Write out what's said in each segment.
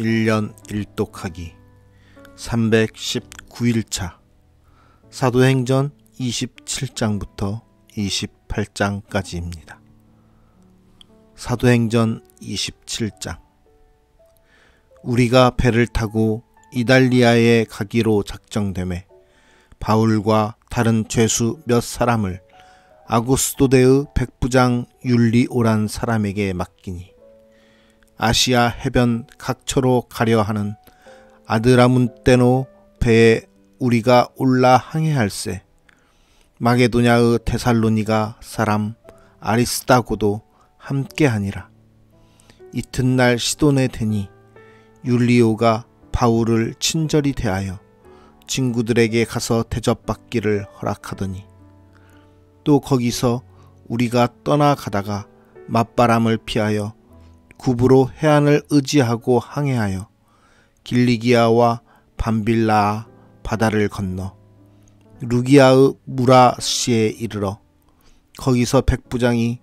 1년 일독하기 319일차 사도행전 27장부터 28장까지입니다. 사도행전 27장. 우리가 배를 타고 이달리아에 가기로 작정되매 바울과 다른 죄수 몇 사람을 아구스도대의 백부장 율리오란 사람에게 맡기니 아시아 해변 각처로 가려 하는 아드라문떼노 배에 우리가 올라 항해할세. 마게도냐의 데살로니가 사람 아리스다고도 함께하니라. 이튿날 시돈에 대니 율리오가 바울을 친절히 대하여 친구들에게 가서 대접받기를 허락하더니 또 거기서 우리가 떠나가다가 맞바람을 피하여 구부로 해안을 의지하고 항해하여 길리기아와 밤빌라아 바다를 건너 루기아의 무라시에 이르러 거기서 백부장이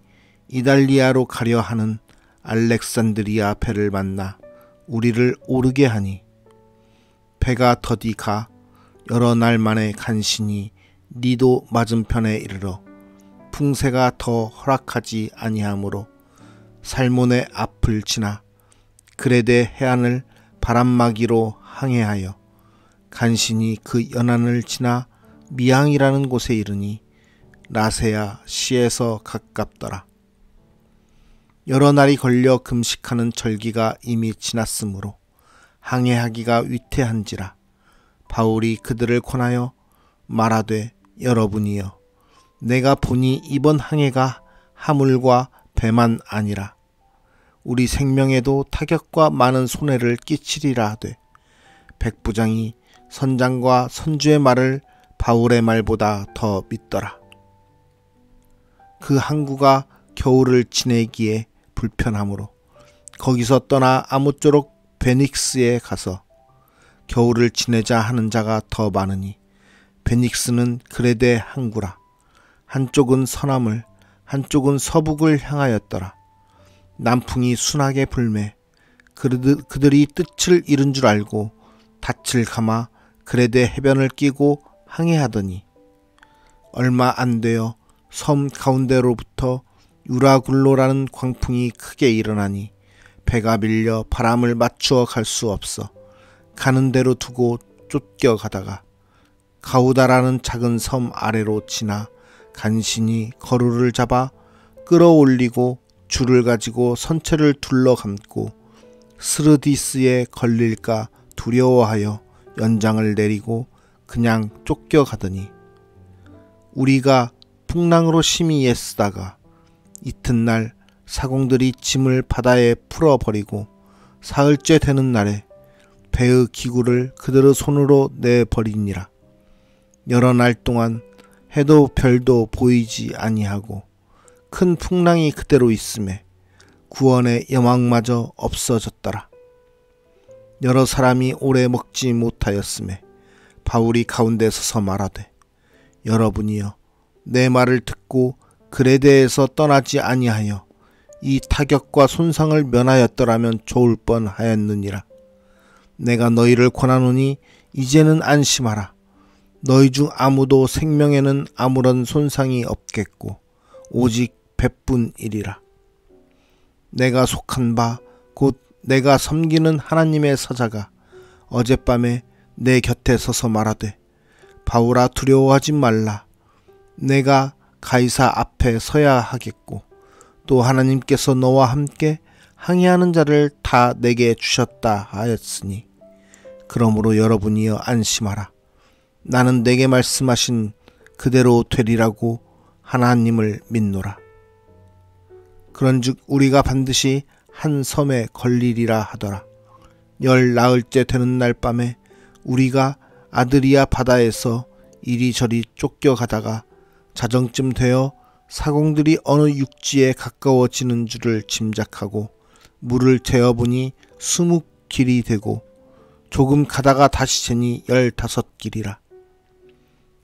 이달리아로 가려 하는 알렉산드리아 배를 만나 우리를 오르게 하니 배가 더디 가 여러 날 만에 간신히 니도 맞은편에 이르러 풍세가 더 허락하지 아니하므로 살몬의 앞을 지나 그레데 해안을 바람막이로 항해하여 간신히 그 연안을 지나 미항이라는 곳에 이르니 라세아 시에서 가깝더라. 여러 날이 걸려 금식하는 절기가 이미 지났으므로 항해하기가 위태한지라 바울이 그들을 권하여 말하되 여러분이여 내가 보니 이번 항해가 하물과 배만 아니라 우리 생명에도 타격과 많은 손해를 끼치리라 하되 백부장이 선장과 선주의 말을 바울의 말보다 더 믿더라. 그 항구가 겨울을 지내기에 불편하므로 거기서 떠나 아무쪼록 베닉스에 가서 겨울을 지내자 하는 자가 더 많으니 베닉스는 그레데 항구라. 한쪽은 서남을 한쪽은 서북을 향하였더라. 남풍이 순하게 불매 그들이 뜻을 잃은 줄 알고 닻을 감아 그레데 해변을 끼고 항해하더니 얼마 안 되어 섬 가운데로부터 유라굴로라는 광풍이 크게 일어나니 배가 밀려 바람을 맞추어 갈 수 없어 가는 대로 두고 쫓겨가다가 가우다라는 작은 섬 아래로 지나 간신히 거루를 잡아 끌어올리고 줄을 가지고 선체를 둘러감고 스르디스에 걸릴까 두려워하여 연장을 내리고 그냥 쫓겨가더니 우리가 풍랑으로 심히 애쓰다가 이튿날 사공들이 짐을 바다에 풀어버리고 사흘째 되는 날에 배의 기구를 그들의 손으로 내버리니라. 여러 날 동안 해도 별도 보이지 아니하고 큰 풍랑이 그대로 있음에 구원의 여망마저 없어졌더라. 여러 사람이 오래 먹지 못하였음에 바울이 가운데 서서 말하되 여러분이여 내 말을 듣고 그레데에서 떠나지 아니하여 이 타격과 손상을 면하였더라면 좋을 뻔하였느니라. 내가 너희를 권하노니 이제는 안심하라. 너희 중 아무도 생명에는 아무런 손상이 없겠고 오직 배뿐이리라. 내가 속한 바 곧 내가 섬기는 하나님의 사자가 어젯밤에 내 곁에 서서 말하되 바울아 두려워하지 말라. 내가 가이사 앞에 서야 하겠고 또 하나님께서 너와 함께 항해하는 자를 다 내게 주셨다 하였으니 그러므로 여러분이여 안심하라. 나는 내게 말씀하신 그대로 되리라고 하나님을 믿노라. 그런즉 우리가 반드시 한 섬에 걸리리라 하더라. 열 나흘째 되는 날 밤에 우리가 아드리아 바다에서 이리저리 쫓겨가다가 자정쯤 되어 사공들이 어느 육지에 가까워지는 줄을 짐작하고 물을 재어보니 20길이 되고 조금 가다가 다시 재니 15길이라.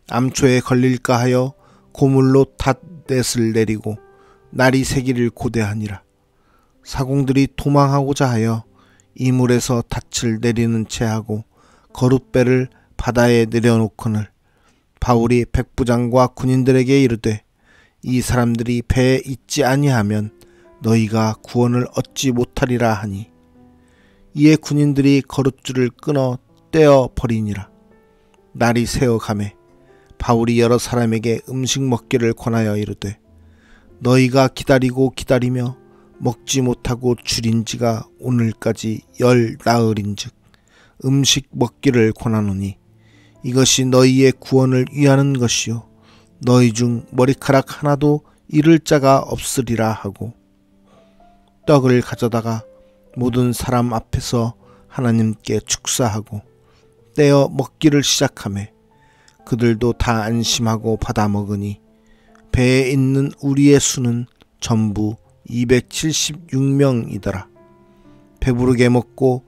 암초에 걸릴까 하여 고물로 닷넷을 내리고 날이 새기를 고대하니라. 사공들이 도망하고자 하여 이물에서 닻을 내리는 채 하고 거룻배를 바다에 내려놓거늘 바울이 백부장과 군인들에게 이르되 이 사람들이 배에 있지 아니하면 너희가 구원을 얻지 못하리라 하니 이에 군인들이 거룻줄을 끊어 떼어 버리니라. 날이 새어가매 바울이 여러 사람에게 음식 먹기를 권하여 이르되 너희가 기다리고 기다리며 먹지 못하고 줄인 지가 오늘까지 10나흘인즉 음식 먹기를 권하노니 이것이 너희의 구원을 위하는 것이요 너희 중 머리카락 하나도 잃을 자가 없으리라 하고 떡을 가져다가 모든 사람 앞에서 하나님께 축사하고 떼어 먹기를 시작하매 그들도 다 안심하고 받아 먹으니 배에 있는 우리의 수는 전부 276명이더라. 배부르게 먹고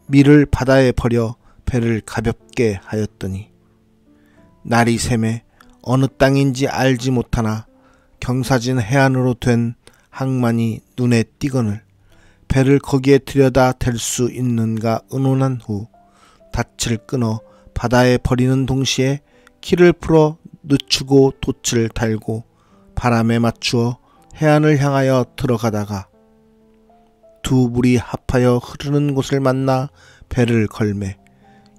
밀을 바다에 버려 배를 가볍게 하였더니 날이 새매 어느 땅인지 알지 못하나 경사진 해안으로 된 항만이 눈에 띄거늘 배를 거기에 들여다 댈 수 있는가 의논한 후 닻을 끊어 바다에 버리는 동시에 키를 풀어 늦추고 돛을 달고 바람에 맞추어 해안을 향하여 들어가다가 두 물이 합하여 흐르는 곳을 만나 배를 걸매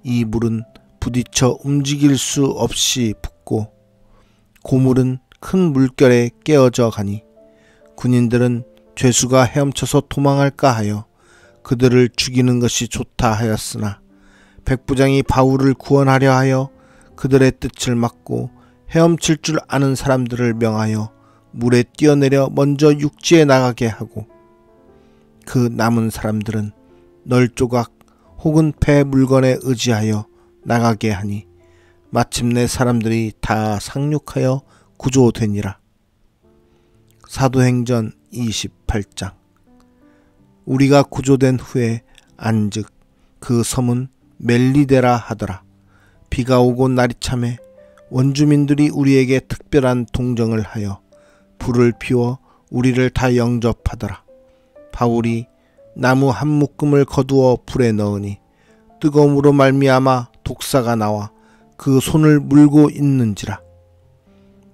이 물은 부딪혀 움직일 수 없이 붓고 고물은 큰 물결에 깨어져 가니 군인들은 죄수가 헤엄쳐서 도망할까 하여 그들을 죽이는 것이 좋다 하였으나 백부장이 바울을 구원하려 하여 그들의 뜻을 막고 헤엄칠 줄 아는 사람들을 명하여 물에 뛰어내려 먼저 육지에 나가게 하고 그 남은 사람들은 널조각 혹은 배 물건에 의지하여 나가게 하니 마침내 사람들이 다 상륙하여 구조되니라. 사도행전 28장. 우리가 구조된 후에 안즉 그 섬은 멜리데라 하더라. 비가 오고 날이 참에 원주민들이 우리에게 특별한 동정을 하여 불을 피워 우리를 다 영접하더라. 바울이 나무 한 묶음을 거두어 불에 넣으니 뜨거움으로 말미암아 독사가 나와 그 손을 물고 있는지라.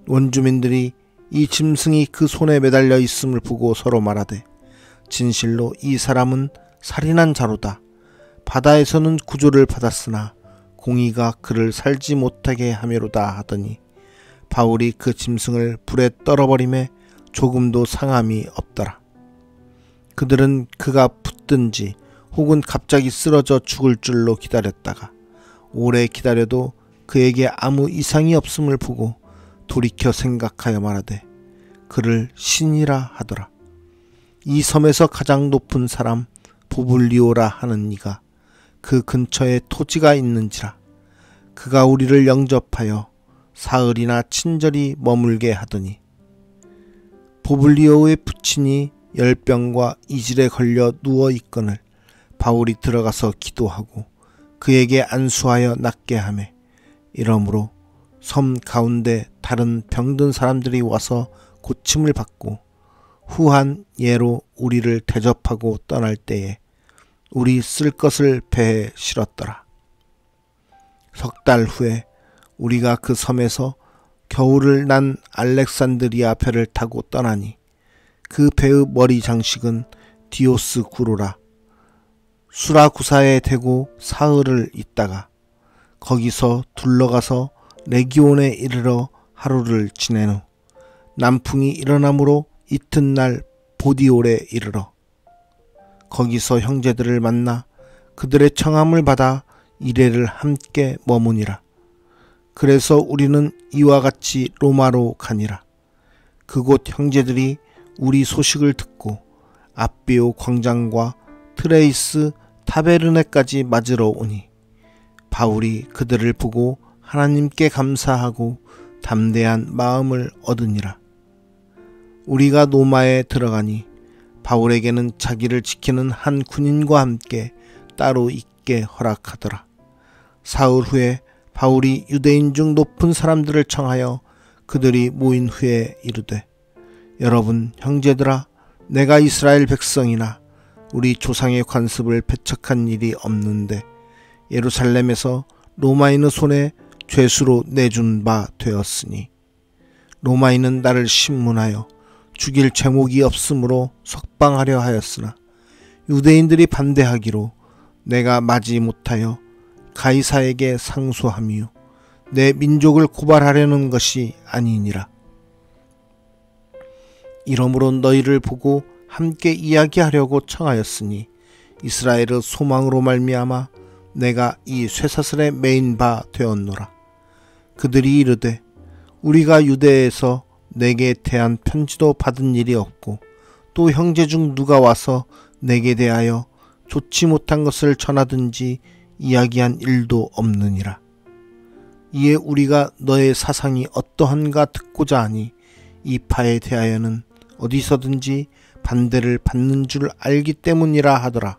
원주민들이 이 짐승이 그 손에 매달려 있음을 보고 서로 말하되 진실로 이 사람은 살인한 자로다. 바다에서는 구조를 받았으나 공의가 그를 살지 못하게 하매로다 하더니 바울이 그 짐승을 불에 떨어버림에 조금도 상함이 없더라. 그들은 그가 붙든지 혹은 갑자기 쓰러져 죽을 줄로 기다렸다가 오래 기다려도 그에게 아무 이상이 없음을 보고 돌이켜 생각하여 말하되 그를 신이라 하더라. 이 섬에서 가장 높은 사람 보블리오라 하는 이가 그 근처에 토지가 있는지라. 그가 우리를 영접하여 사흘이나 친절히 머물게 하더니 보블리오의 부친이 열병과 이질에 걸려 누워 있거늘 바울이 들어가서 기도하고 그에게 안수하여 낫게 하매 이러므로 섬 가운데 다른 병든 사람들이 와서 고침을 받고 후한 예로 우리를 대접하고 떠날 때에 우리 쓸 것을 배에 실었더라. 석 달 후에 우리가 그 섬에서 겨울을 난 알렉산드리아 배를 타고 떠나니 그 배의 머리 장식은 디오스 구로라. 수라구사에 대고 사흘을 있다가 거기서 둘러가서 레기온에 이르러 하루를 지낸 후 남풍이 일어나므로 이튿날 보디올에 이르러 거기서 형제들을 만나 그들의 청함을 받아 이레를 함께 머무니라. 그래서 우리는 이와 같이 로마로 가니라. 그곳 형제들이 우리 소식을 듣고 앞비오 광장과 트레이스 타베르네까지 맞으러 오니 바울이 그들을 보고 하나님께 감사하고 담대한 마음을 얻으니라. 우리가 노마에 들어가니 바울에게는 자기를 지키는 한 군인과 함께 따로 있게 허락하더라. 사흘 후에 바울이 유대인 중 높은 사람들을 청하여 그들이 모인 후에 이르되 여러분 형제들아, 내가 이스라엘 백성이나 우리 조상의 관습을 배척한 일이 없는데 예루살렘에서 로마인의 손에 죄수로 내준 바 되었으니 로마인은 나를 신문하여 죽일 죄목이 없으므로 석방하려 하였으나 유대인들이 반대하기로 내가 마지 못하여 가이사에게 상소함이요 내 민족을 고발하려는 것이 아니니라. 이러므로 너희를 보고 함께 이야기하려고 청하였으니 이스라엘의 소망으로 말미암아 내가 이 쇠사슬에 매인 바 되었노라. 그들이 이르되 우리가 유대에서 내게 대한 편지도 받은 일이 없고 또 형제 중 누가 와서 내게 대하여 좋지 못한 것을 전하든지 이야기한 일도 없느니라. 이에 우리가 너의 사상이 어떠한가 듣고자 하니 이 파에 대하여는 어디서든지 반대를 받는 줄 알기 때문이라 하더라.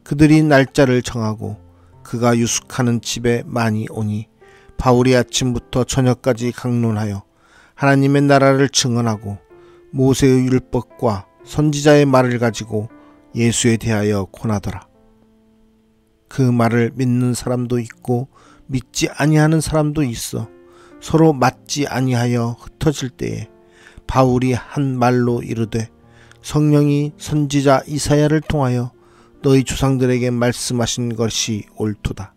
그들이 날짜를 정하고 그가 유숙하는 집에 많이 오니 바울이 아침부터 저녁까지 강론하여 하나님의 나라를 증언하고 모세의 율법과 선지자의 말을 가지고 예수에 대하여 권하더라. 그 말을 믿는 사람도 있고 믿지 아니하는 사람도 있어 서로 맞지 아니하여 흩어질 때에 바울이 한 말로 이르되 성령이 선지자 이사야를 통하여 너희 조상들에게 말씀하신 것이 옳도다.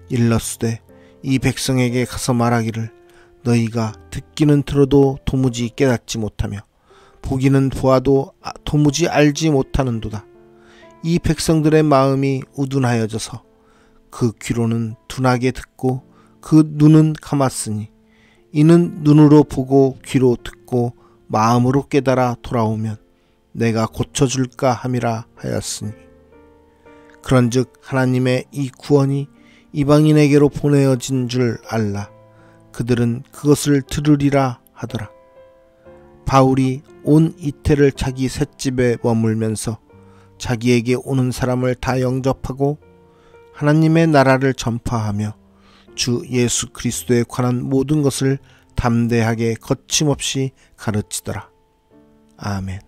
일러스되 이 백성에게 가서 말하기를 너희가 듣기는 들어도 도무지 깨닫지 못하며 보기는 보아도 도무지 알지 못하는도다. 이 백성들의 마음이 우둔하여져서 그 귀로는 둔하게 듣고 그 눈은 감았으니 이는 눈으로 보고 귀로 듣고 마음으로 깨달아 돌아오면 내가 고쳐줄까 함이라 하였으니 그런즉 하나님의 이 구원이 이방인에게로 보내어진 줄 알라. 그들은 그것을 들으리라 하더라. 바울이 온 이태를 자기 셋집에 머물면서 자기에게 오는 사람을 다 영접하고 하나님의 나라를 전파하며 주 예수 그리스도에 관한 모든 것을 담대하게 거침없이 가르치더라. 아멘.